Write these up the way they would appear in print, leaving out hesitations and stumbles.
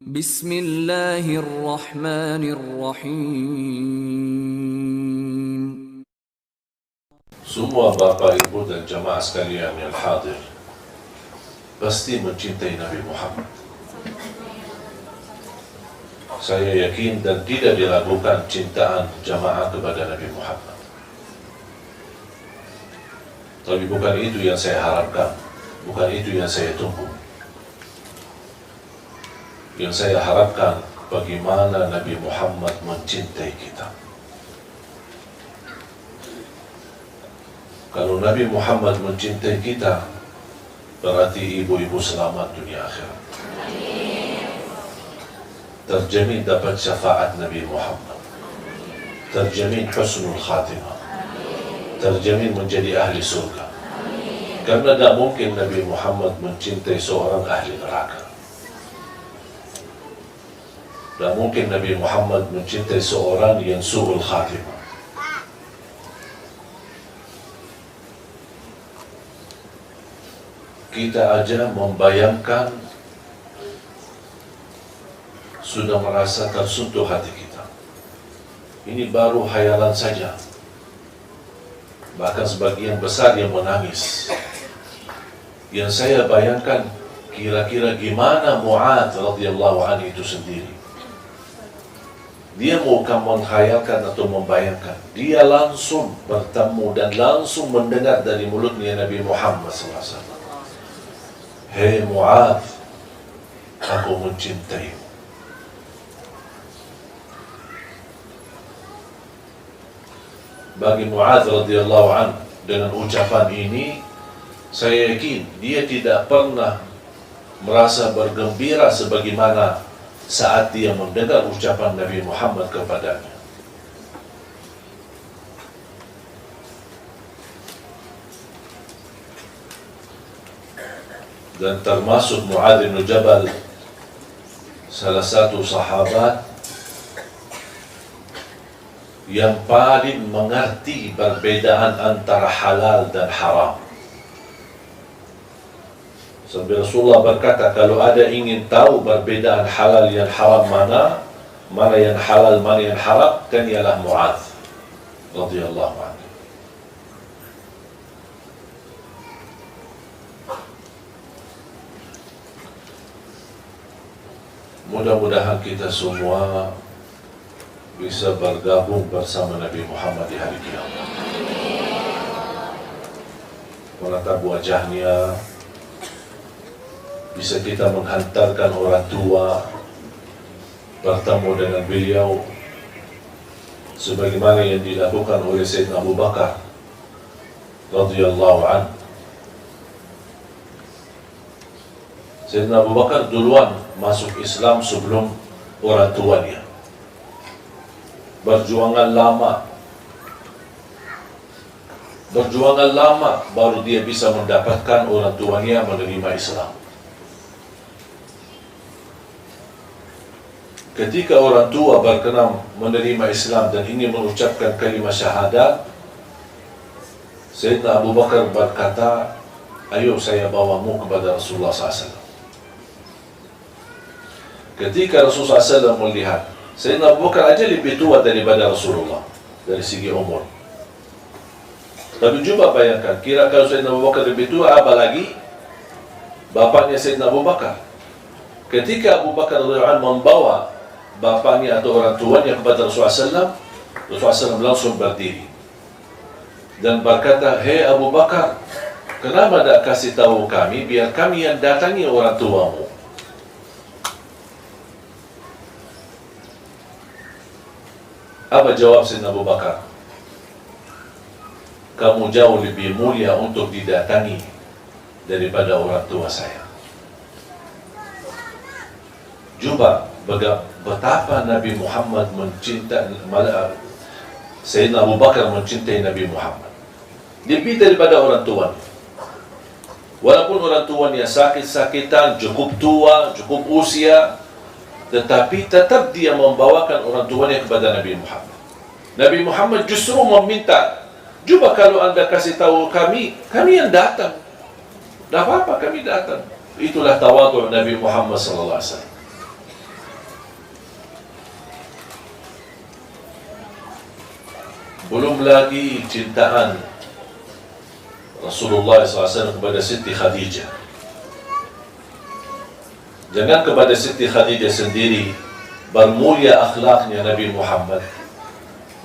Bismillahirrahmanirrahim. Semua Bapak, Ibu dan jamaah sekalian yang hadir pasti mencintai Nabi Muhammad. Saya yakin dan tidak diragukan cintaan jamaah kepada Nabi Muhammad. Tapi bukan itu yang saya harapkan, bukan itu yang saya tunggu. Yang saya harapkan bagaimana Nabi Muhammad mencintai kita. Kalau Nabi Muhammad mencintai kita, berarti ibu-ibu selamat dunia akhirat. Terjamin dapat syafaat Nabi Muhammad. Terjamin husnul khatimah. Terjamin menjadi ahli surga. Karena tidak mungkin Nabi Muhammad mencintai seorang ahli neraka. Tidak mungkin Nabi Muhammad mencintai seorang yang su'ul khatimah. Kita aja membayangkan sudah merasa tersentuh hati kita. Ini baru hayalan saja. Bahkan sebagian besar yang menangis. Yang saya bayangkan kira-kira gimana Mu'adz radhiyallahu anhu itu sendiri. Dia bukan menghayalkan atau membayangkan. Dia langsung bertemu dan langsung mendengar dari mulutnya Nabi Muhammad SAW. Hei Mu'adz, aku mencintaimu. Bagi Mu'adz radhiyallahu anhu, dengan ucapan ini, saya yakin dia tidak pernah merasa bergembira sebagaimana saat dia mendengar ucapan Nabi Muhammad kepadanya. Dan termasuk Mu'adz bin Jabal, salah satu sahabat yang paling mengerti perbedaan antara halal dan haram. Sampai Rasulullah berkata, kalau ada ingin tahu perbedaan halal yang haram mana yang halal, mana yang haram, kan ialah Mu'adz radhiyallahu anhu. Mudah-mudahan kita semua bisa bergabung bersama Nabi Muhammad di hari kiamat. Menatap wajahnya, bisa kita menghantarkan orang tua bertemu dengan beliau sebagaimana yang dilakukan oleh Sayyidina Abu Bakar radhiyallahu anhu. Sayyidina Abu Bakar duluan masuk Islam sebelum orang tuanya. Berjuangan lama baru dia bisa mendapatkan orang tuanya menerima Islam. Ketika orang tua berkenan menerima Islam dan ingin mengucapkan kalimat syahadat, Sayyidina Abu Bakar berkata, ayo saya bawamu kepada Rasulullah SAW. Ketika Rasulullah SAW melihat Sayyidina Abu Bakar aja lebih tua daripada Rasulullah dari segi umur. Tapi coba bayangkan, kira kalau Sayyidina Abu Bakar lebih tua, apalagi bapaknya Sayyidina Abu Bakar. Ketika Abu Bakar membawa bapaknya atau orang tuanya kepada Rasulullah SAW langsung berdiri dan berkata, hei Abu Bakar, kenapa tak kasih tahu kami, biar kami yang datangi orang tuamu. Apa jawab Sayyidina Abu Bakar? Kamu jauh lebih mulia untuk didatangi daripada orang tua saya. Coba betapa Nabi Muhammad mencintai, Sayyidina Abu Bakar mencintai Nabi Muhammad lebih daripada orang tuanya. Walaupun orang tuanya sakit-sakitan, cukup tua, cukup usia, tetapi tetap dia membawakan orang tuanya kepada Nabi Muhammad. Nabi Muhammad justru meminta, coba kalau anda kasih tahu kami yang datang. Tidak apa-apa, kami datang. Itulah tawadhu Nabi Muhammad SAW. Belum lagi cintaan Rasulullah SAW kepada Siti Khadijah. Jangan kepada Siti Khadijah sendiri, bermulia akhlaknya Nabi Muhammad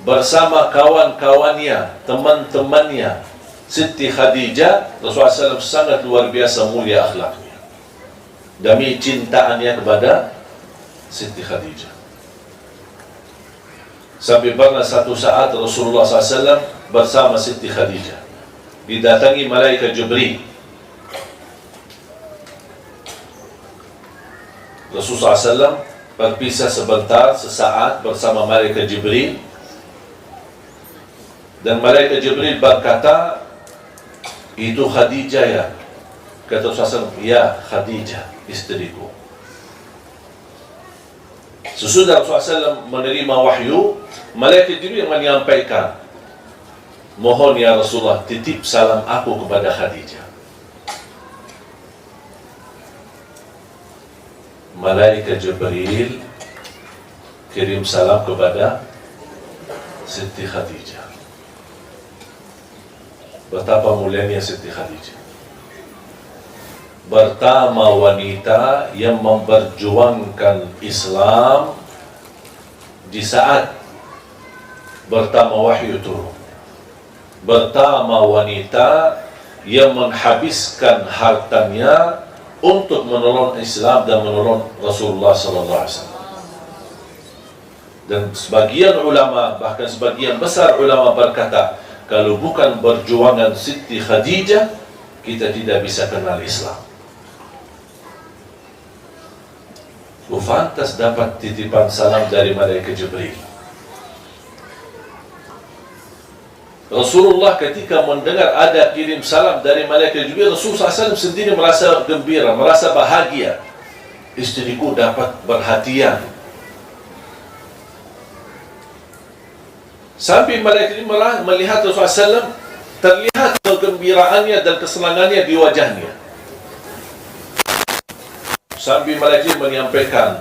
bersama kawan-kawannya, teman-temannya. Siti Khadijah, Rasulullah SAW sangat luar biasa mulia akhlaknya demi cintaannya kepada Siti Khadijah. Sampai pernah satu saat Rasulullah SAW bersama Siti Khadijah didatangi malaikat Jibril. Rasulullah SAW berpisah sebentar, sesaat bersama malaikat Jibril, dan malaikat Jibril berkata, itu Khadijah ya? Kata Rasulullah SAW, ya Khadijah, istriku. Sesudah Rasulullah SAW menerima wahyu, malaikat Jibril menyampaikan, mohon ya Rasulullah, titip salam aku kepada Khadijah. Malaikat Jibril kirim salam kepada Siti Khadijah. Betapa mulianya Siti Khadijah. Pertama wanita yang memperjuangkan Islam di saat pertama wahyu turun. Pertama wanita yang menghabiskan hartanya untuk menolong Islam dan menolong Rasulullah SAW. Dan sebagian ulama, bahkan sebagian besar ulama berkata, kalau bukan perjuangan Siti Khadijah, kita tidak bisa kenal Islam. Fantas dapat titipan salam dari malaikat Jibril. Rasulullah ketika mendengar ada kirim salam dari malaikat Jibril, Rasulullah SAW sendiri merasa gembira, merasa bahagia. Istriku dapat perhatian. Sampai malaikat Jibril melihat Rasulullah SAW, terlihat kegembiraannya dan kesenangannya di wajahnya. Sampai malaikat menyampaikan,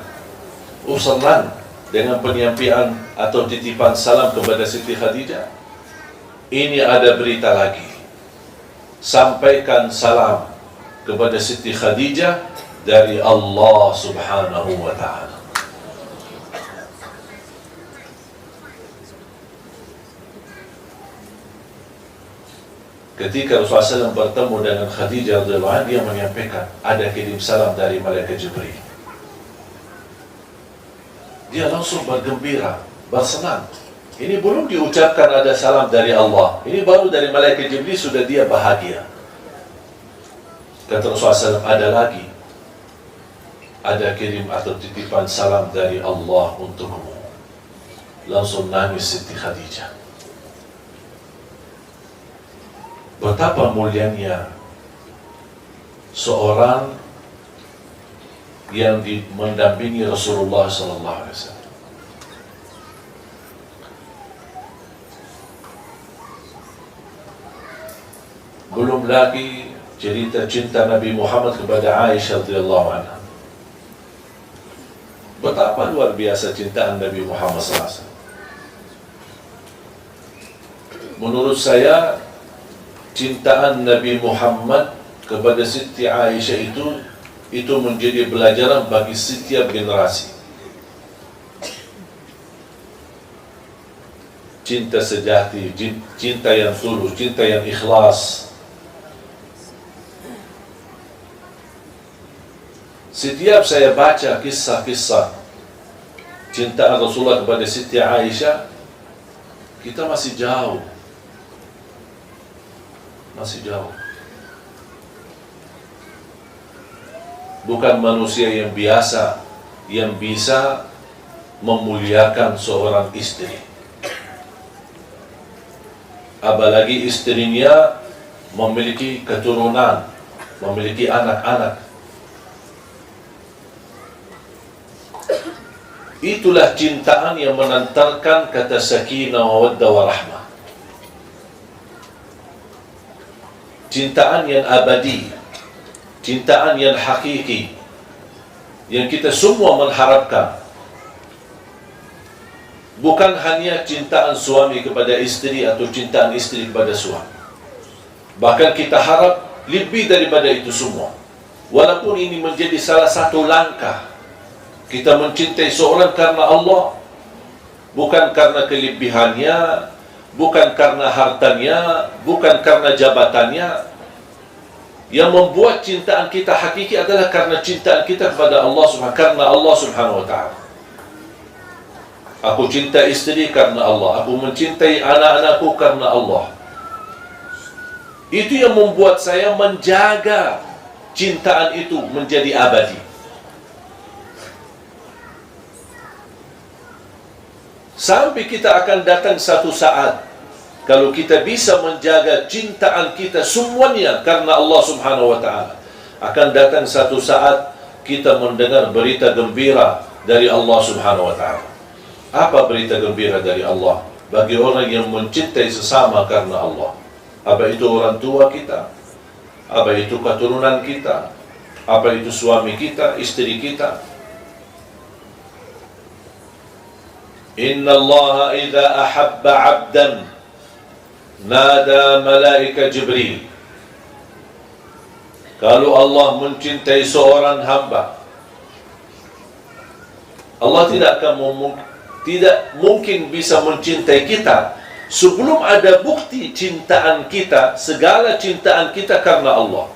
senang dengan penyampaian atau titipan salam kepada Siti Khadijah. Ini ada berita lagi. Sampaikan salam kepada Siti Khadijah dari Allah Subhanahu wa ta'ala. Ketika Rasulullah SAW bertemu dengan Khadijah radhiyallahu anha, dia menyampaikan ada kirim salam dari malaikat Jibril. Dia langsung bergembira, bersenang. Ini belum diucapkan ada salam dari Allah. Ini baru dari malaikat Jibril sudah dia bahagia. Kata Rasulullah SAW, ada lagi. Ada kirim atau titipan salam dari Allah untukmu. Langsung nangis Siti Khadijah. Betapa mulianya seorang yang mendampingi Rasulullah SAW. Belum lagi cerita cinta Nabi Muhammad kepada Aisyah radhiyallahu anha. Betapa luar biasa cintaan Nabi Muhammad SAW. Menurut saya, cintaan Nabi Muhammad kepada Siti Aisyah itu menjadi pelajaran bagi setiap generasi. Cinta sejati, cinta yang tulus, cinta yang ikhlas. Setiap saya baca kisah-kisah cintaan Rasulullah kepada Siti Aisyah, kita masih jauh. Masih jauh. Bukan manusia yang biasa yang bisa memuliakan seorang istri. Apalagi istrinya memiliki keturunan, memiliki anak-anak. Itulah cintaan yang menantarkan kata sakinah, mawaddah, warahmah. Cintaan yang abadi, cintaan yang hakiki, yang kita semua mengharapkan. bukan hanya cintaan suami kepada isteri atau cintaan isteri kepada suami. Bahkan kita harap lebih daripada itu semua. Walaupun ini menjadi salah satu langkah kita mencintai seorang karena Allah, bukan karena kelebihannya, bukan karena hartanya, bukan karena jabatannya. Yang membuat cintaan kita hakiki adalah karena cintaan kita kepada Allah karena Allah Subhanahu wa ta'ala. Aku cinta istri karena Allah, aku mencintai anak-anakku karena Allah. Itu yang membuat saya menjaga cintaan itu menjadi abadi. Sampai kita akan datang satu saat, kalau kita bisa menjaga cintaan kita semuanya karena Allah Subhanahu wa ta'ala, akan datang satu saat kita mendengar berita gembira dari Allah Subhanahu wa ta'ala. Apa berita gembira dari Allah bagi orang yang mencintai sesama karena Allah? Apa itu orang tua kita? Apa itu keturunan kita? Apa itu suami kita, istri kita? Inna Allah idza ahabba 'abdan nada malaika Jibril. Kalau Allah mencintai seorang hamba, Allah tidak mungkin bisa mencintai kita sebelum ada bukti cintaan kita, segala cintaan kita karena Allah.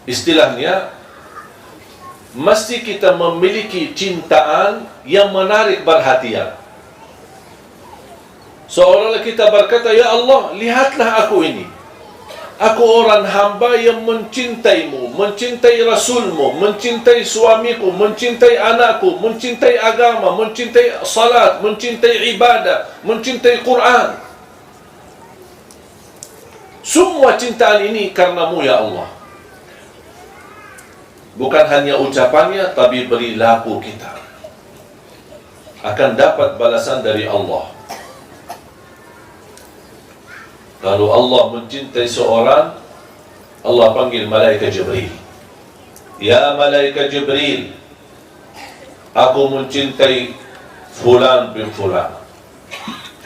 Istilahnya, mesti kita memiliki cintaan yang menarik perhatian. Seolah-olah kita berkata, ya Allah, lihatlah aku ini. Aku orang hamba yang mencintaimu, mencintai Rasulmu, mencintai suamiku, mencintai anakku, mencintai agama, mencintai salat, mencintai ibadah, mencintai Quran. Semua cintaan ini karenamu ya Allah. Bukan hanya ucapannya, tapi perilaku kita akan dapat balasan dari Allah. Kalau Allah mencintai seorang, Allah panggil malaikat Jibril. Ya malaikat Jibril, aku mencintai fulan bin fulan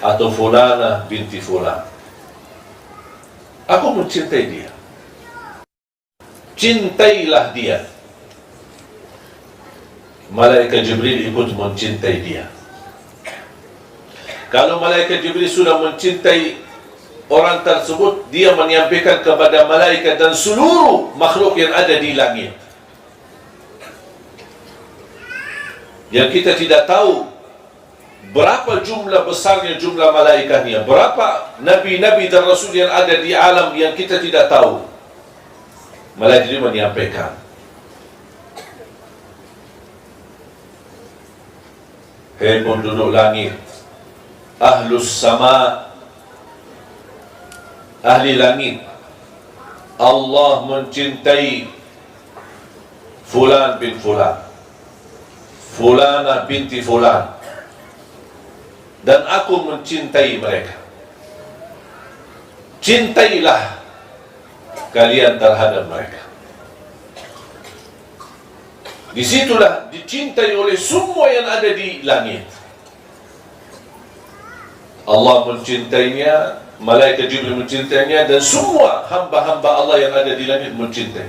atau fulana binti fulan. Aku mencintai dia. Cintailah dia. Malaikat Jibril ikut mencintai dia. Kalau malaikat Jibril sudah mencintai orang tersebut, dia menyampaikan kepada malaikat dan seluruh makhluk yang ada di langit. Yang kita tidak tahu berapa jumlah besarnya jumlah malaikatnya, berapa nabi-nabi dan rasul yang ada di alam yang kita tidak tahu. Malaikat Jibril menyampaikan, hei penduduk langit, ahlus sama, ahli langit, Allah mencintai fulan bin fulan, fulana binti fulan, dan aku mencintai mereka. Cintailah kalian terhadap mereka. Disitulah dicintai oleh semua yang ada di langit. Allah mencintainya, malaikat Jibril mencintainya, dan semua hamba-hamba Allah yang ada di langit mencintai.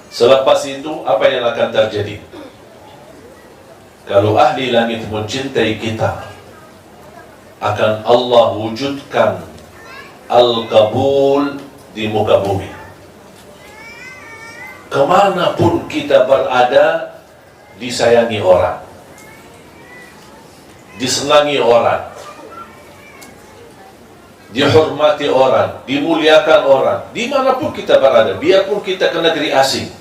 Selepas itu, apa yang akan terjadi? Kalau ahli langit mencintai kita, akan Allah wujudkan al-qabul di muka bumi. Kemanapun kita berada, disayangi orang, disenangi orang, dihormati orang, dimuliakan orang, dimanapun kita berada, biarpun kita ke negeri asing.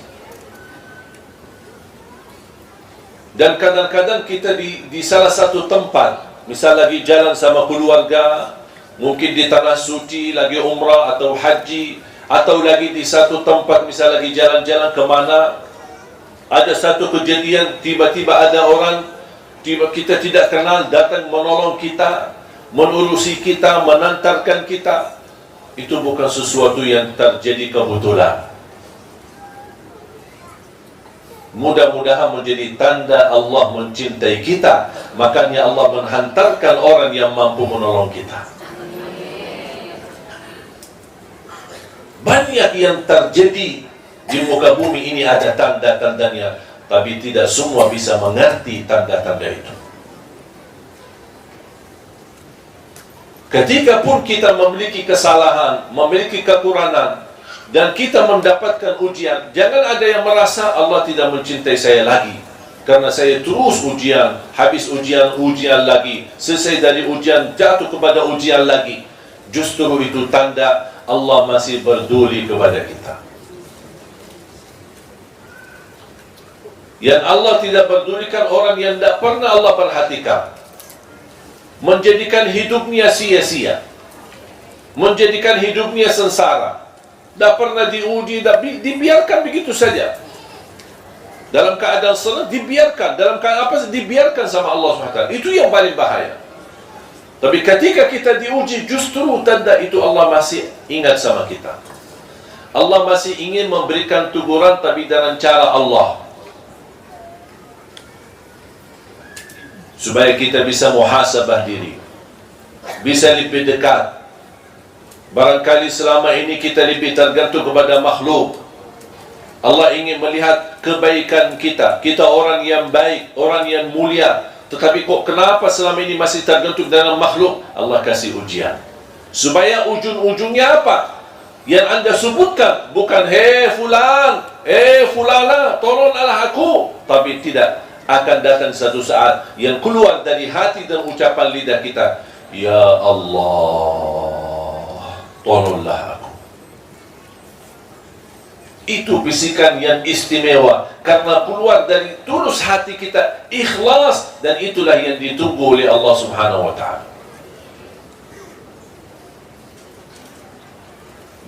Dan kadang-kadang kita di salah satu tempat, misal lagi jalan sama keluarga, mungkin di tanah suci, lagi umrah atau haji, atau lagi di satu tempat, misal lagi jalan-jalan kemana, ada satu kejadian, tiba-tiba ada orang kita tidak kenal datang menolong kita, menurusi kita, menantarkan kita. Itu bukan sesuatu yang terjadi kebetulan. mudah-mudahan menjadi tanda Allah mencintai kita. Makanya Allah menghantarkan orang yang mampu menolong kita. Banyak yang terjadi di muka bumi ini, ada tanda-tandanya, tapi tidak semua bisa mengerti tanda-tanda itu. Ketika pun kita memiliki kesalahan, memiliki kekurangan, dan kita mendapatkan ujian, jangan ada yang merasa Allah tidak mencintai saya lagi karena saya terus ujian, habis ujian lagi, selesai dari ujian jatuh kepada ujian lagi. Justru itu tanda Allah masih peduli kepada kita. Yang Allah tidak pedulikan orang yang tidak pernah Allah perhatikan, menjadikan hidupnya sia-sia, menjadikan hidupnya sengsara, tidak pernah diuji, dibiarkan begitu saja. Dalam keadaan senang dibiarkan, dalam keadaan apa dibiarkan sama Allah SWT. Itu yang paling bahaya. Tapi ketika kita diuji, justru tanda itu Allah masih ingat sama kita. Allah masih ingin memberikan teguran, tapi dengan cara Allah, supaya kita bisa muhasabah diri, bisa lebih dekat. Barangkali selama ini kita lebih tergantung kepada makhluk. Allah ingin melihat kebaikan kita. Kita orang yang baik, orang yang mulia, tetapi kok kenapa selama ini masih tergantung dengan makhluk? Allah kasih ujian supaya ujung-ujungnya apa? Yang anda sebutkan bukan hei fulan, fulana, tolonglah aku, tapi tidak. Akan datang satu saat yang keluar dari hati dan ucapan lidah kita, ya Allah, tolonglah aku. Itu bisikan yang istimewa karena keluar dari tulus hati kita, ikhlas, dan itulah yang ditunggu oleh Allah Subhanahu wa ta'ala.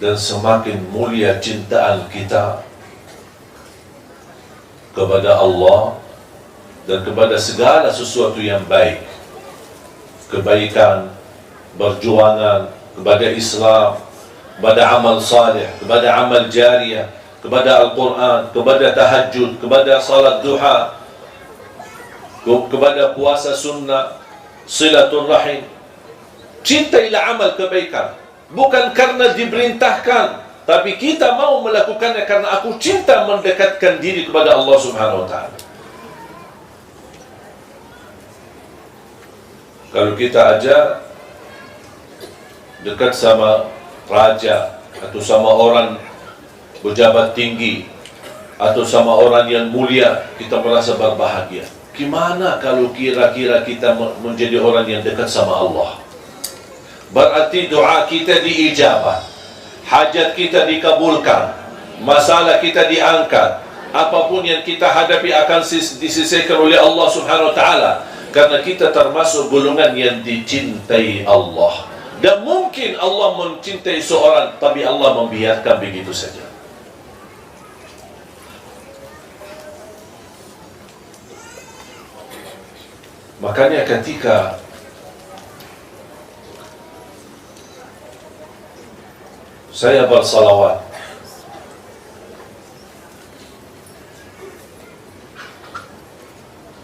Dan semakin mulia cintaan kita kepada Allah dan kepada segala sesuatu yang baik, kebaikan, perjuangan, kepada Islam, kepada amal saleh, kepada amal jariah, kepada Al-Quran, kepada tahajud, kepada salat duha, kepada puasa sunnah, silaturrahim. Cintailah amal kebaikan, bukan karena diperintahkan, tapi kita mau melakukannya karena aku cinta mendekatkan diri kepada Allah Subhanahu wa ta'ala. Kalau kita aja dekat sama raja, atau sama orang pejabat tinggi, atau sama orang yang mulia, kita merasa berbahagia. Gimana kalau kira-kira kita menjadi orang yang dekat sama Allah? Berarti doa kita diijabah, hajat kita dikabulkan, masalah kita diangkat, apapun yang kita hadapi akan diselesaikan oleh Allah Subhanahu wa ta'ala. Karena kita termasuk golongan yang dicintai Allah. Dan mungkin Allah mencintai seorang, tapi Allah membiarkan begitu saja. Makanya ketika saya bersalawat,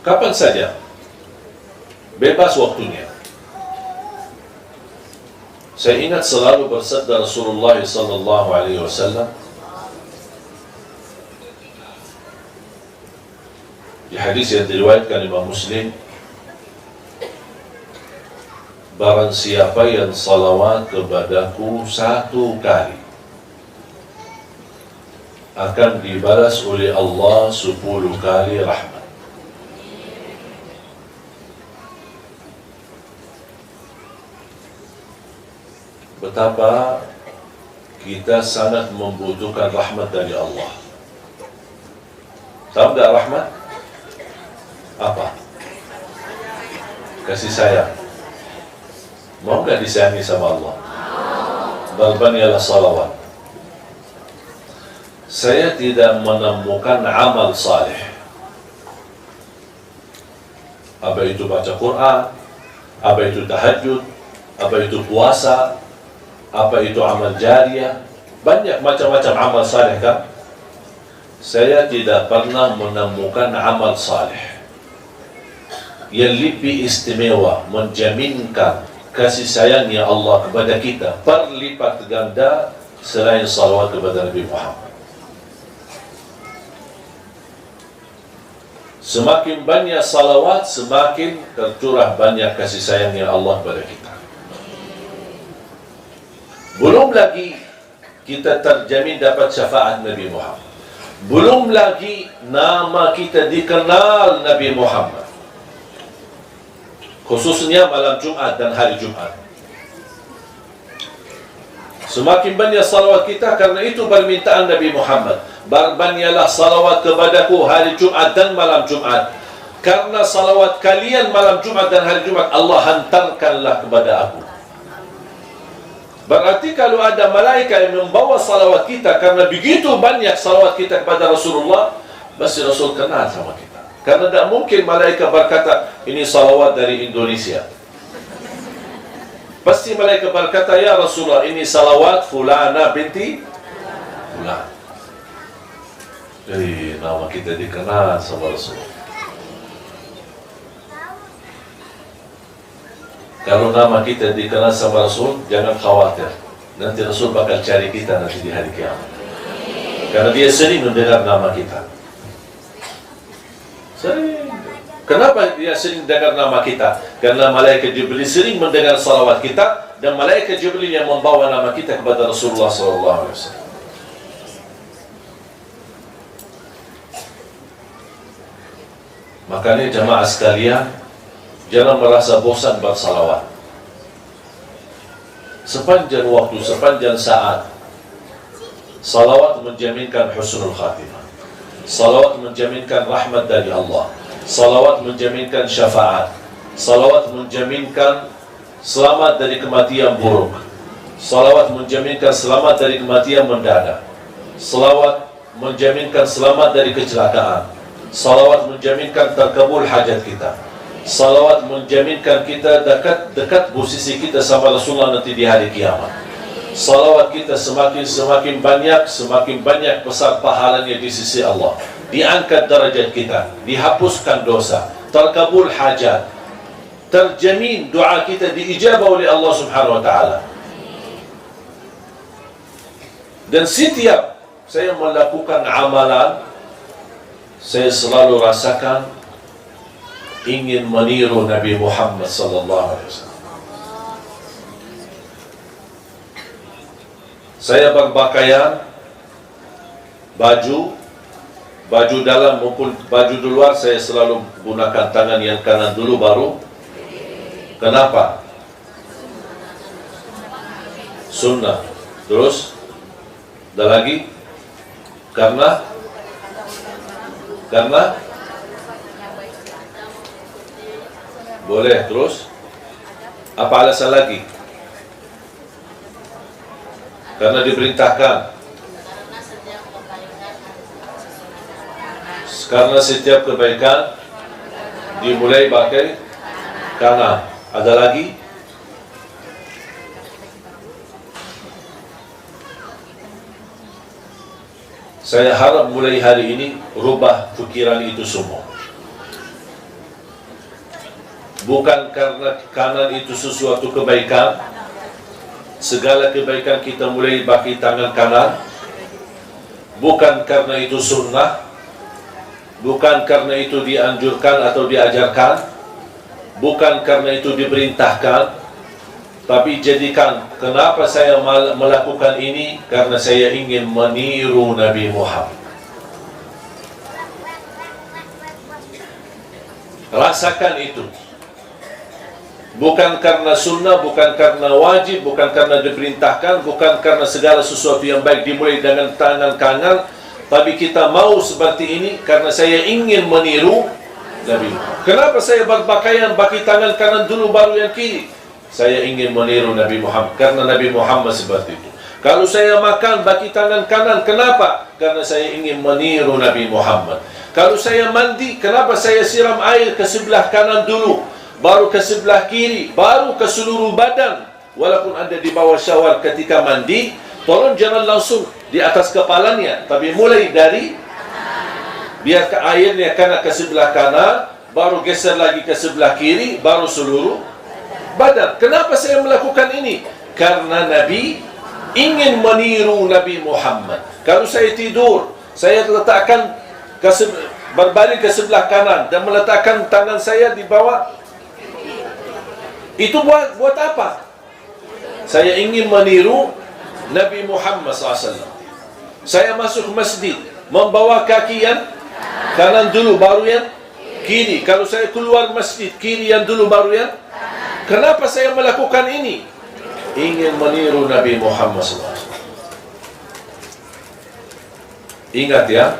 kapan saja, bebas waktunya, saya ingat selalu bersabda Rasulullah sallallahu alaihi wasallam di hadis yang diriwayatkan Imam Muslim, barang siapa yang salawat kepadaku 1 kali, akan dibalas oleh Allah 10 kali rahmat. Betapa kita sangat membutuhkan rahmat dari Allah. Tahu tak rahmat? Apa? Kasih sayang. Mau gak disayangi sama Allah? Balbaniyalah salawat. Saya tidak menemukan amal saleh, apa itu baca Quran, apa itu tahajud, apa itu puasa, apa itu amal jariah, banyak macam-macam amal saleh kan. saya tidak pernah menemukan amal saleh yang lebih istimewa menjaminkan kasih sayangnya Allah kepada kita berlipat ganda selain salawat kepada Nabi Muhammad. Semakin banyak salawat, semakin tercurah banyak kasih sayangnya Allah kepada kita. Belum lagi kita terjamin dapat syafaat Nabi Muhammad. Belum lagi nama kita dikenal Nabi Muhammad, khususnya malam Jumat dan hari Jumat. Semakin banyak salawat kita, karena itu permintaan Nabi Muhammad, berbanyaklah salawat kepadaku hari Jumat dan malam Jumat, karena salawat kalian malam Jumat dan hari Jumat Allah hantarkanlah kepada aku. Berarti kalau ada malaikat yang membawa salawat kita, karena begitu banyak salawat kita kepada Rasulullah, pasti Rasul kenal sama kita. Karena tidak mungkin malaikat berkata, ini salawat dari Indonesia. Pasti malaikat berkata, ya Rasulullah, ini salawat fulana binti fulan. Jadi nama kita dikenal sama Rasulullah. Kalau nama kita dikenal sama Rasul, jangan khawatir. Nanti Rasul bakal cari kita nanti di hari kiamat. Karena dia sering mendengar nama kita. Sering. Kenapa dia sering dengar nama kita? Karena malaikat Jibril sering mendengar salawat kita, dan malaikat Jibril yang membawa nama kita kepada Rasulullah SAW. Makanya jamaah sekalian, jangan merasa bosan bersalawat. Sepanjang waktu, sepanjang saat, salawat menjaminkan husnul khatimah. Salawat menjaminkan rahmat dari Allah. Salawat menjaminkan syafaat. Salawat menjaminkan selamat dari kematian buruk. Salawat menjaminkan selamat dari kematian mendadak. Salawat menjaminkan selamat dari kecelakaan. Salawat menjaminkan terkabul hajat kita. Salawat menjaminkan kita dekat posisi kita sama Rasulullah nanti di hari kiamat. Salawat kita semakin banyak besar pahalanya di sisi Allah. Diangkat derajat kita, dihapuskan dosa, terkabul hajat, terjamin doa kita diijabah oleh Allah Subhanahu wa taala. Dan setiap saya melakukan amalan, saya selalu rasakan ingin meniru Nabi Muhammad sallallahu alaihi wasallam. Saya berpakaian baju dalam maupun baju di luar, saya selalu gunakan tangan yang kanan dulu baru. Kenapa? Sunnah. Terus ada lagi? Karena boleh. Terus apa alasan lagi? Karena diperintahkan. Karena setiap kebaikan dimulai pakai kanan. Ada lagi? Saya harap mulai hari ini rubah pikiran itu semua. Bukan karena kanan itu sesuatu kebaikan. Segala kebaikan kita mulai pakai tangan kanan. Bukan karena itu sunnah. Bukan karena itu dianjurkan atau diajarkan. Bukan karena itu diperintahkan. Tapi jadikan, kenapa saya melakukan ini? Karena saya ingin meniru Nabi Muhammad. Rasakan itu. Bukan karena sunnah, bukan karena wajib, bukan karena diperintahkan, bukan karena segala sesuatu yang baik dimulai dengan tangan kanan, tapi kita mau seperti ini karena saya ingin meniru Nabi. Kenapa saya berpakaian pakai tangan kanan dulu baru yang kiri? Saya ingin meniru Nabi Muhammad, karena Nabi Muhammad seperti itu. Kalau saya makan pakai tangan kanan, kenapa? Karena saya ingin meniru Nabi Muhammad. Kalau saya mandi, kenapa saya siram air ke sebelah kanan dulu, baru ke sebelah kiri, baru ke seluruh badan? Walaupun ada di bawah syawal ketika mandi, tolong jangan langsung di atas kepalanya, tapi mulai dari Biar airnya kena ke sebelah kanan, baru geser lagi ke sebelah kiri, baru seluruh badan. Kenapa saya melakukan ini? Karena Nabi ingin meniru Nabi Muhammad. Kalau saya tidur, saya letakkan berbaring ke sebelah kanan dan meletakkan tangan saya di bawah. Itu buat apa? Saya ingin meniru Nabi Muhammad SAW. Saya masuk masjid, membawa kaki yang kanan dulu, baru yang kiri. Kalau saya keluar masjid, kiri yang dulu, baru yang. Kenapa saya melakukan ini? Ingin meniru Nabi Muhammad SAW. Ingat ya,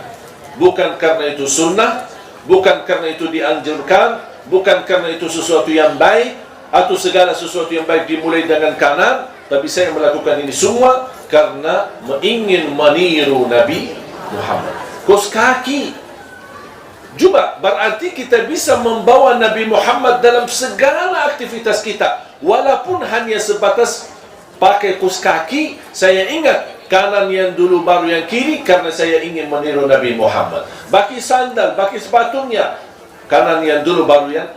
bukan karena itu sunnah, bukan karena itu dianjurkan, bukan karena itu sesuatu yang baik, atau segala sesuatu yang baik dimulai dengan kanan, tapi saya melakukan ini semua karena ingin meniru Nabi Muhammad. Kos kaki. Juga berarti kita bisa membawa Nabi Muhammad dalam segala aktivitas kita. Walaupun hanya sebatas pakai kos kaki, saya ingat kanan yang dulu baru yang kiri karena saya ingin meniru Nabi Muhammad. Bagi sandal, bagi sepatunya, kanan yang dulu baru yang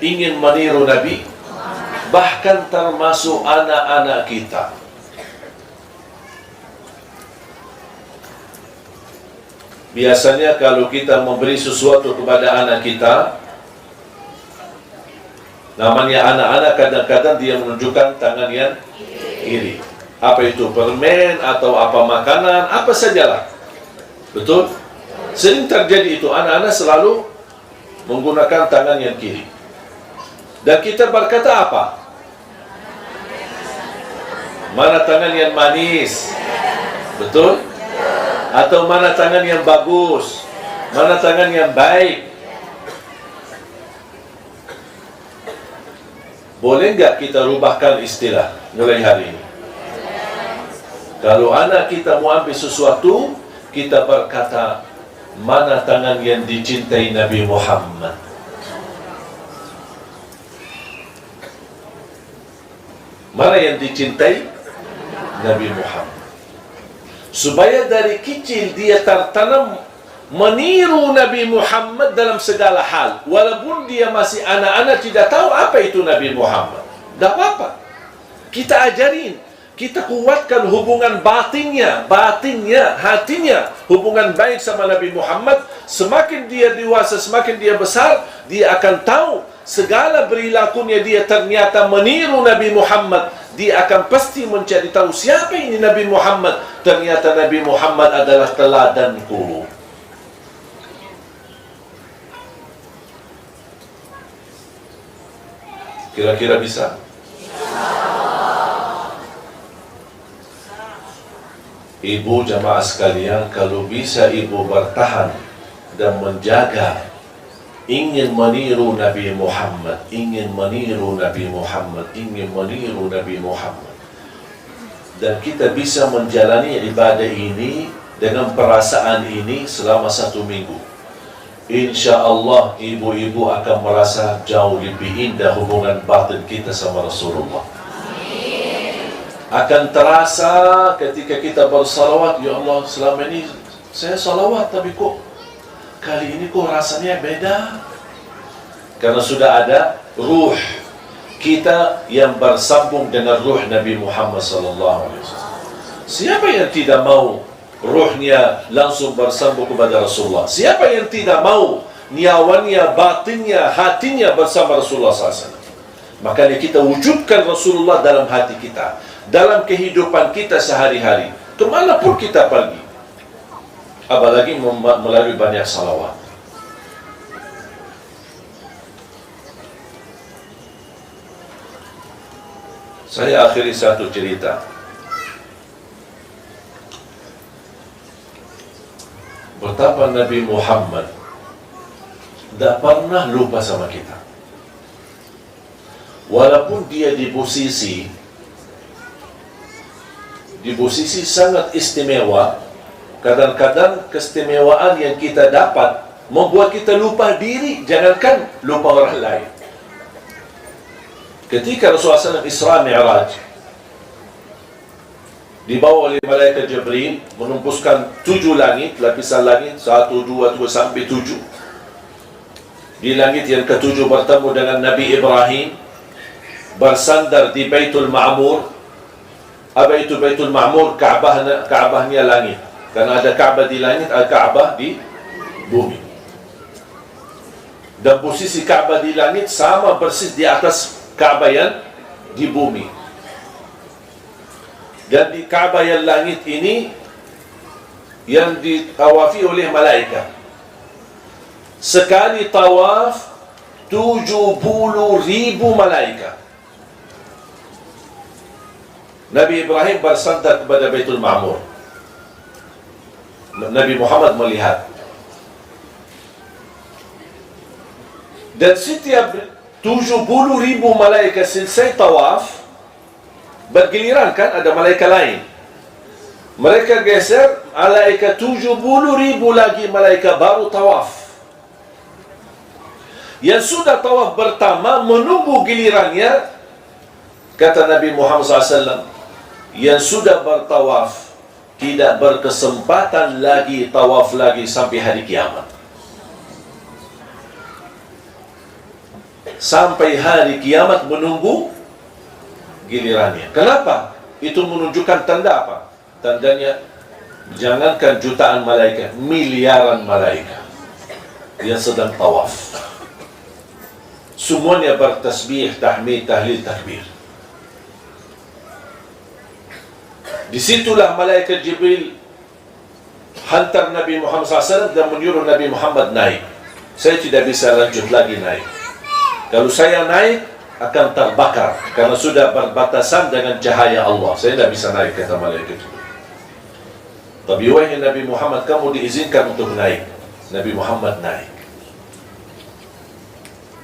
ingin meniru Nabi. Bahkan termasuk anak-anak kita. Biasanya kalau kita memberi sesuatu kepada anak kita, namanya anak-anak, kadang-kadang dia menunjukkan tangan yang kiri. Apa itu, permen atau apa makanan, apa sajalah. Betul? Sering terjadi itu, anak-anak selalu menggunakan tangan yang kiri. Dan kita berkata apa? Mana tangan yang manis? Betul? Atau mana tangan yang bagus? Mana tangan yang baik? Boleh nggak kita rubahkan istilah mulai hari ini? Kalau anak kita mau ambil sesuatu, kita berkata, mana tangan yang dicintai Nabi Muhammad? Mana yang dicintai Nabi Muhammad? Supaya dari kecil dia tertanam meniru Nabi Muhammad dalam segala hal. Walaupun dia masih anak-anak tidak tahu apa itu Nabi Muhammad. Tak apa-apa. Kita ajarin. Kita kuatkan hubungan batinnya, hatinya. Hubungan baik sama Nabi Muhammad. Semakin dia dewasa, semakin dia besar, dia akan tahu segala perilakunya dia ternyata meniru Nabi Muhammad. Dia akan pasti mencari tahu siapa ini Nabi Muhammad. Ternyata Nabi Muhammad adalah teladanku. Kira-kira bisa? Ibu jamaah sekalian, kalau bisa ibu bertahan dan menjaga, ingin meniru Nabi Muhammad, ingin meniru Nabi Muhammad, ingin meniru Nabi Muhammad, dan kita bisa menjalani ibadah ini dengan perasaan ini selama 1 minggu, insya Allah ibu-ibu akan merasa jauh lebih indah hubungan batin kita sama Rasulullah. Akan terasa ketika kita bersalawat, ya Allah, selama ini saya salawat, tapi kok kali ini kok rasanya beda. Karena sudah ada ruh kita yang bersambung dengan ruh Nabi Muhammad SAW. Siapa yang tidak mau ruhnya langsung bersambung kepada Rasulullah? Siapa yang tidak mau nyawanya, batinnya, hatinya bersama Rasulullah SAW? Makanya kita wujudkan Rasulullah dalam hati kita, dalam kehidupan kita sehari-hari, kemanapun kita pergi. Apalagi melalui banyak salawat. Saya akhiri satu cerita. Betapa Nabi Muhammad tidak pernah lupa sama kita. Walaupun dia di posisi sangat istimewa, kadang-kadang keistimewaan yang kita dapat membuat kita lupa diri, jangankan lupa orang lain. Ketika Rasulullah SAW Isra Mi'raj, dibawa oleh malaikat Jibril, menembuskan 7 langit, lapisan langit 1, 2, 3 sampai 7. Di langit yang ke-7 bertemu dengan Nabi Ibrahim, bersandar di Baitul Ma'mur. Apa itu Baitul Ma'mur? Kaabahnya langit. Karena ada Kaabah di langit, ada Kaabah di bumi. Dan posisi Kaabah di langit sama persis di atas Kaabah yang di bumi. Dan di Kaabah yang langit ini yang ditawafi oleh malaikat. Sekali tawaf 70,000 malaikat. Nabi Ibrahim bersandar kepada Baitul Ma'mur. Nabi Muhammad melihat. Dan setiap 70,000 malaikat selesai tawaf, bergiliran kan, ada malaikat lain. Mereka geser, malaikat 70,000 lagi malaikat baru tawaf. Yang sudah tawaf pertama menunggu gilirannya, kata Nabi Muhammad SAW, yang sudah bertawaf tidak berkesempatan lagi tawaf lagi sampai hari kiamat. Sampai hari kiamat menunggu gilirannya. Kenapa? Itu menunjukkan tanda apa? Tandanya, jangankan jutaan malaikat, miliaran malaikat yang sedang tawaf. Semuanya bertasbih, tahmid, tahlil, takbir. Disitulah malaikat Jibril hantar Nabi Muhammad SAW dan menyuruh Nabi Muhammad naik. Saya tidak bisa lanjut lagi naik. Kalau saya naik akan terbakar karena sudah berbatasan dengan cahaya Allah. Saya tidak bisa naik, kata malaikat itu. Tapi wahai Nabi Muhammad, kamu diizinkan untuk naik. Nabi Muhammad naik.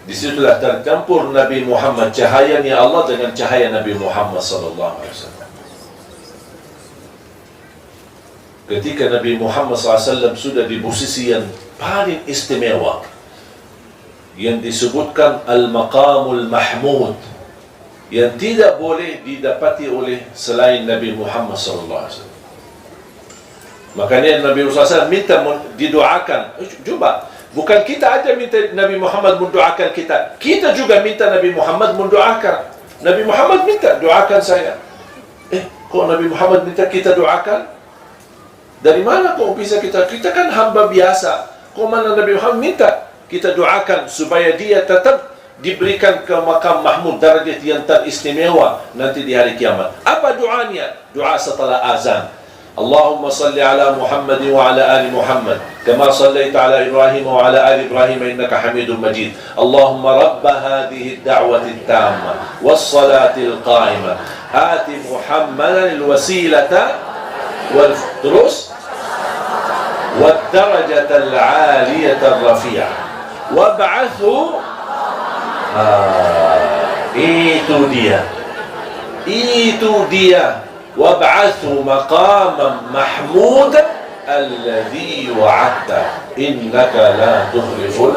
Disitulah tercampur Nabi Muhammad, cahayanya Allah dengan cahaya Nabi Muhammad SAW. Ketika Nabi Muhammad SAW sudah di posisi yang paling istimewa, yang disebutkan Al-Maqamul Mahmud, yang tidak boleh didapati oleh selain Nabi Muhammad SAW. Makanya Nabi Muhammad SAW minta didoakan. Coba, bukan kita aja minta Nabi Muhammad mendoakan kita, kita juga minta Nabi Muhammad mendoakan. Nabi Muhammad minta, doakan saya. Kok Nabi Muhammad minta kita doakan? Dari mana kok bisa kita? Kita kan hamba biasa. Kok mana Nabi Muhammad minta kita doakan supaya dia tetap diberikan ke makam mahmud, darajat yang teristimewa nanti di hari kiamat? Apa doanya? Doa setelah azan. Allahumma salli ala Muhammad wa ala ali Muhammad kama sallaita ala Ibrahim wa ala ali Ibrahim innaka Hamidum Majid. Allahumma rabba hadhihi ad-da'wati at-tamma was-salati al-qa'imah ati Muhammadan al-wasilata wal terus wad-darajata al-'aliyata ar-rafi'ah wab'athu. Itu dia wab'athu maqaman mahmudan alladhi wa'adta innaka la tukhliful.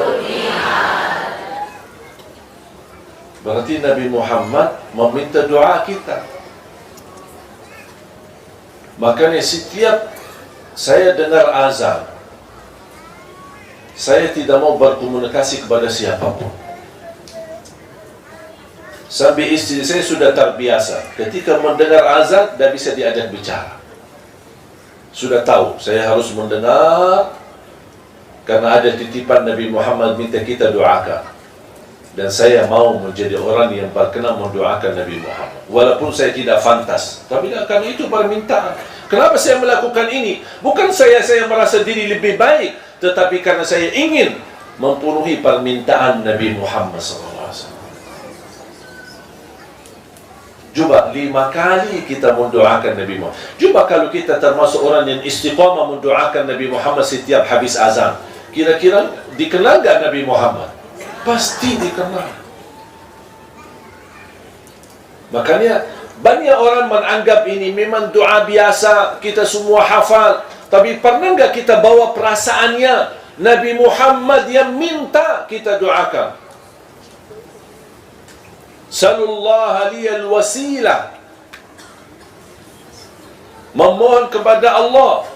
Berarti Nabi Muhammad meminta doa kita. Makanya setiap saya dengar azan, saya tidak mau berkomunikasi kepada siapapun. Sampai istri saya sudah terbiasa, ketika mendengar azan tidak bisa diajak bicara. Sudah tahu saya harus mendengar, karena ada titipan Nabi Muhammad minta kita doakan. Dan saya mau menjadi orang yang berkenan mendoakan Nabi Muhammad, walaupun saya tidak fantas. Tapi karena itu permintaan. Kenapa saya melakukan ini? Bukan saya merasa diri lebih baik, tetapi karena saya ingin memenuhi permintaan Nabi Muhammad SAW. Coba 5 kali kita mendoakan Nabi Muhammad. Coba kalau kita termasuk orang yang istiqamah mendoakan Nabi Muhammad setiap habis azan, kira-kira dikenal gak Nabi Muhammad? Pasti dikenal. Makanya banyak orang menganggap ini memang doa biasa, kita semua hafal. Tapi pernah gak kita bawa perasaannya Nabi Muhammad yang minta kita doakan? Sallallahu liyal wasilah memohon kepada Allah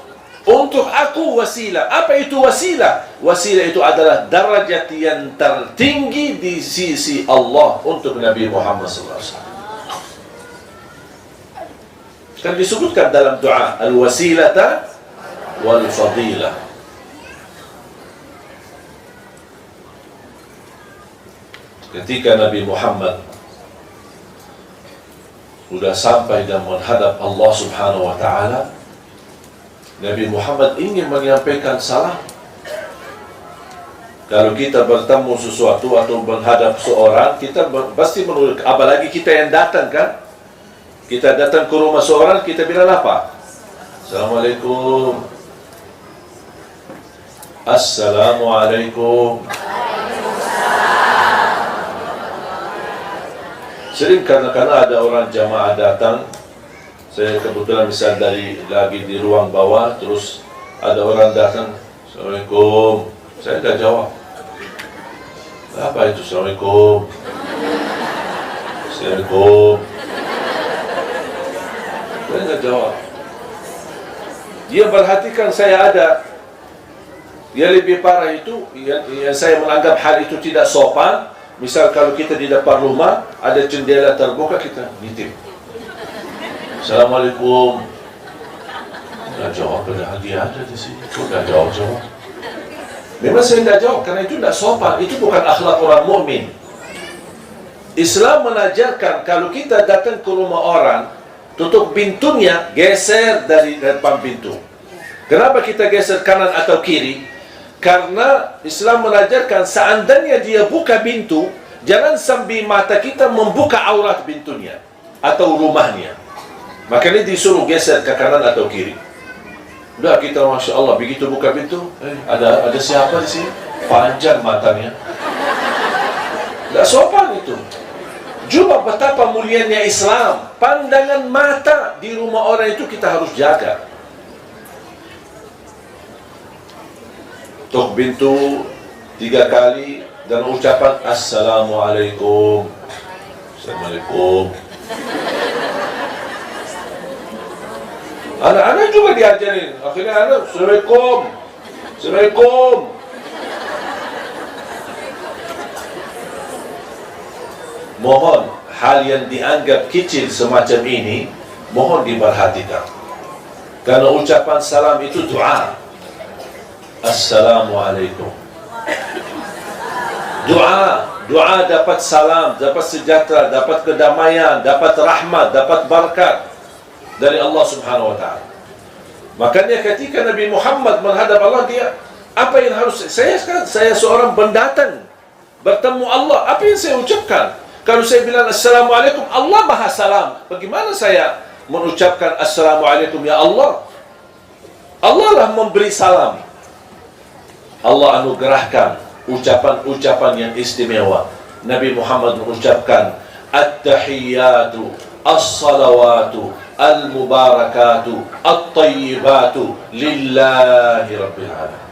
untuk aku wasilah. Apa itu wasilah? Wasilah itu adalah darajat yang tertinggi di sisi Allah untuk Nabi Muhammad SAW. Kan disebutkan dalam doa al-wasilata wal-fadilah. Ketika Nabi Muhammad sudah sampai dan menghadap Allah Subhanahu wa ta'ala, Nabi Muhammad ingin menyampaikan salam. Kalau kita bertemu sesuatu atau menghadap seorang, kita pasti menurut, apalagi kita yang datang kan. Kita datang ke rumah seorang, kita bilang apa? Assalamualaikum. Assalamualaikum. Sering kadang-kadang ada orang jamaah datang. Saya kebetulan misal lagi di ruang bawah, terus ada orang datang, Assalamualaikum. Saya tak jawab. Apa itu Assalamualaikum? Assalamualaikum. Saya tak jawab. Dia perhatikan saya ada. Dia lebih parah itu, yang saya menganggap hal itu tidak sopan. Misal kalau kita di depan rumah, ada jendela terbuka, kita nitip. Assalamualaikum. Tidak jawab, padahal dia ada di sini. Tidak jawab. Memang saya tidak jawab, karena itu tidak sopan. Itu bukan akhlak orang mukmin. Islam mengajarkan kalau kita datang ke rumah orang, tutup pintunya, geser dari depan pintu. Kenapa kita geser kanan atau kiri? Karena Islam mengajarkan seandainya dia buka pintu, jangan sambil mata kita membuka aurat pintunya atau rumahnya. Makanya disuruh geser ke kanan atau kiri. Udah kita Masya Allah begitu buka pintu, ada siapa di sini? Panjang matanya. Tidak sopan itu. Coba betapa mulianya Islam. Pandangan mata di rumah orang itu kita harus jaga. Tok pintu 3 kali dan ucapan Assalamualaikum. Assalamualaikum. Anak-anak juga diajarin. Akhirnya anak, Assalamualaikum. Assalamualaikum. Mohon hal yang dianggap kecil semacam ini, mohon diperhatikan. Karena ucapan salam itu doa. Assalamualaikum. Doa dapat salam, dapat sejahtera, dapat kedamaian, dapat rahmat, dapat berkat dari Allah Subhanahu wa ta'ala. Makanya ketika Nabi Muhammad menghadap Allah, dia apa yang harus saya seorang pendatang bertemu Allah, apa yang saya ucapkan? Kalau saya bilang Assalamualaikum, Allah Maha Salam. Bagaimana saya mengucapkan Assalamualaikum ya Allah? Allah lah memberi salam. Allah anugerahkan ucapan-ucapan yang istimewa. Nabi Muhammad mengucapkan At-tahiyyatu, As-salawatu, Al-mubarakatu, At-tayyibatu Lillahi Rabbil Alamin.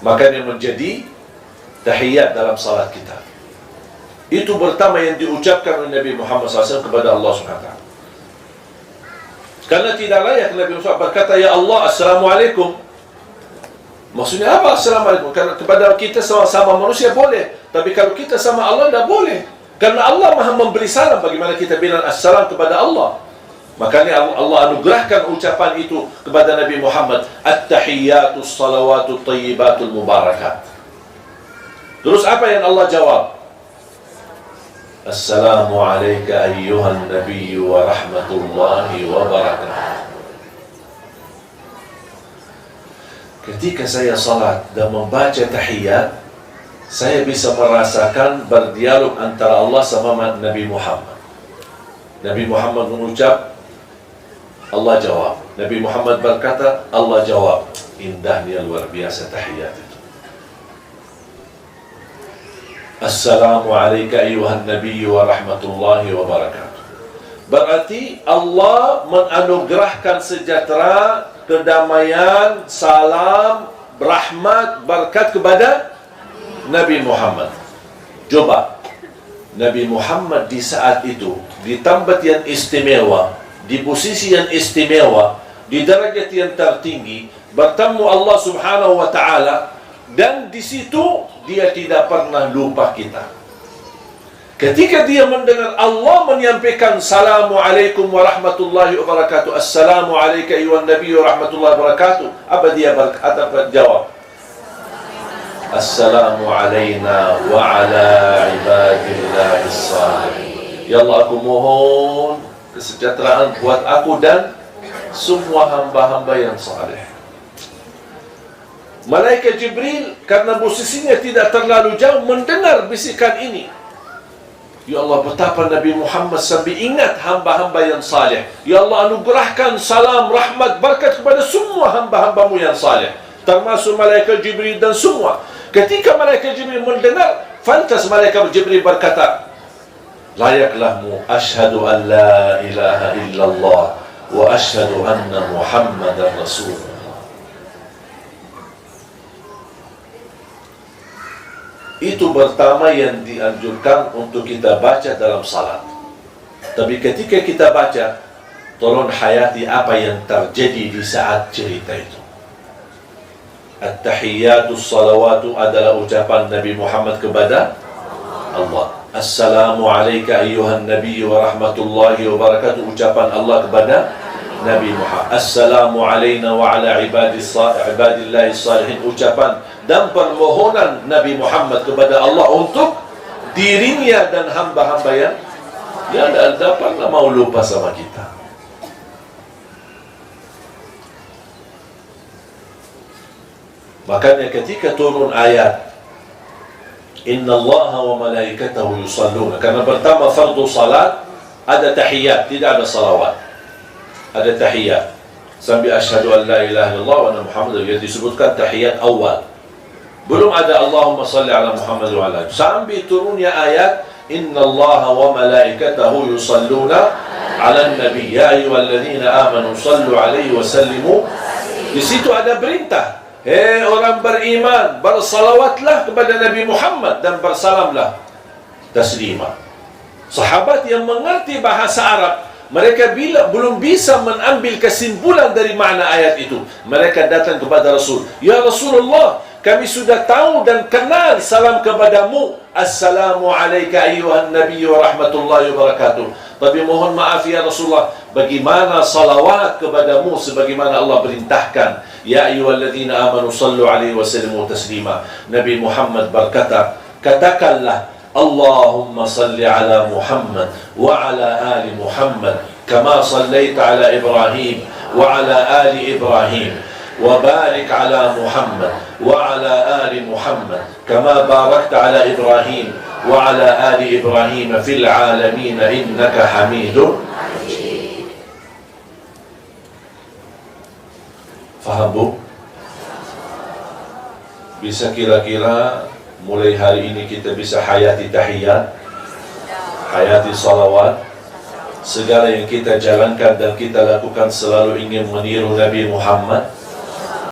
Makanya menjadi tahiyat dalam salat kita. Itu pertama yang diucapkan oleh Nabi Muhammad SAW kepada Allah SWT. Karena tidak layak Nabi Muhammad berkata, Ya Allah, Assalamualaikum. Maksudnya apa Assalamualaikum? Karena kepada kita sama-sama manusia boleh, tapi kalau kita sama Allah tidak boleh. Karena Allah Maha memberi salam. Bagaimana kita bilang assalam kepada Allah? Makanya Allah anugerahkan ucapan itu kepada Nabi Muhammad. At-tahiyyatu, salawatu, tayyibatul mubarakat. Terus apa yang Allah jawab? Assalamu alayka ayyuhan nabiyyu wa rahmatullahi wa barakatuh. Ketika saya salat dan membaca tahiyat, saya bisa merasakan berdialog antara Allah sama Nabi Muhammad. Nabi Muhammad mengucap, Allah jawab. Nabi Muhammad berkata, Allah jawab. Indahnya luar biasa tahiyat itu. Assalamu alayka ayyuhan nabiyyu wa rahmatullahi wa barakatuh. Berarti Allah menganugerahkan sejahtera, kedamaian, salam, rahmat, berkat kepada Nabi Muhammad. Coba Nabi Muhammad di saat itu di tempat yang istimewa di posisi yang istimewa, di derajat yang tertinggi, bertemu Allah Subhanahu wa Ta'ala, dan di situ dia tidak pernah lupa kita. Ketika dia mendengar Allah menyampaikan Assalamualaikum warahmatullahi wabarakatuh, Assalamu alayka ayyuhan nabiy warahmatullahi wabarakatuh, apa dia jawab? Assalamu alayna wa ala ibadillahis salihin. Ya Allah, aku mohon kesejahteraan buat aku dan semua hamba-hamba yang saleh. Malaikat Jibril karena posisinya tidak terlalu jauh mendengar bisikan ini. Ya Allah, betapa Nabi Muhammad sampai ingat hamba-hamba yang saleh. Ya Allah, anugerahkan salam, rahmat, berkat kepada semua hamba-hambamu yang saleh, termasuk malaikat Jibril dan semua. Ketika malaikat Jibril mendengar, fantas malaikat Jibril berkata, layaklah asyhadu an la ilaha illallah wa asyhadu anna Muhammadar Rasulullah. Itu pertama yang dianjurkan untuk kita baca dalam salat. Tapi ketika kita baca, tolong hayati apa yang terjadi di saat cerita itu. At-tahiyatus salawatu adalah ucapan Nabi Muhammad kepada Allah. Assalamu alayka ayyuhan nabiy wa rahmatullahi wa barakatuh, ucapan Allah kepada Nabi Muhammad. Assalamu alayna wa ala ibadillahi salihin, ucapan dan permohonan Nabi Muhammad kepada Allah untuk dirinya dan hamba-hamba yang tidak pernah mau lupa sama kita. Makanya ketika turun ayat Inna Allaha wa malaikatahu yusalluna, karena pertama fardu salat ada tahiyat, tidak ada salawat, ada tahiyat sampai asyhadu an la ilaha illallah wa anna Muhammadar, yang disebutkan tahiyat awal. Belum ada Allahumma salli ala Muhammad wa ala. Sampai turunnya ayat Inna Allaha wa malaikatahu yusalluna ala nabi ya ayyuhalladzina amanu sallu alaihi wa sallimu. Di situ ada perintah, hei orang beriman, bersalawatlah kepada Nabi Muhammad dan bersalamlah taslima. Sahabat yang mengerti bahasa Arab, mereka belum bisa mengambil kesimpulan dari makna ayat itu. Mereka datang kepada Rasul, ya Rasulullah, kami sudah tahu dan kenal salam kepadamu, Assalamu alayka ayyuhan nabiy wa rahmatullahi wa barakatuh. Tapi mohon maaf ya Rasulullah, bagaimana salawat kepadamu sebagaimana Allah perintahkan, ya ayyuhalladzina amanu sallu alaihi wa sallimu taslima. Nabi Muhammad berkata, katakanlah Allahumma salli ala Muhammad wa ala ali Muhammad kama sallaita ala Ibrahim wa ala ali Ibrahim وبارك على محمد وعلى آل محمد كما باركت على إبراهيم وعلى آل إبراهيم في العالمين إنك حميد مجيد. Faham Bu? Bisa kira-kira mulai hari ini kita bisa hayati tahiyat, hayati salawat. Segala yang kita jalankan dan kita lakukan selalu ingin meniru Nabi Muhammad.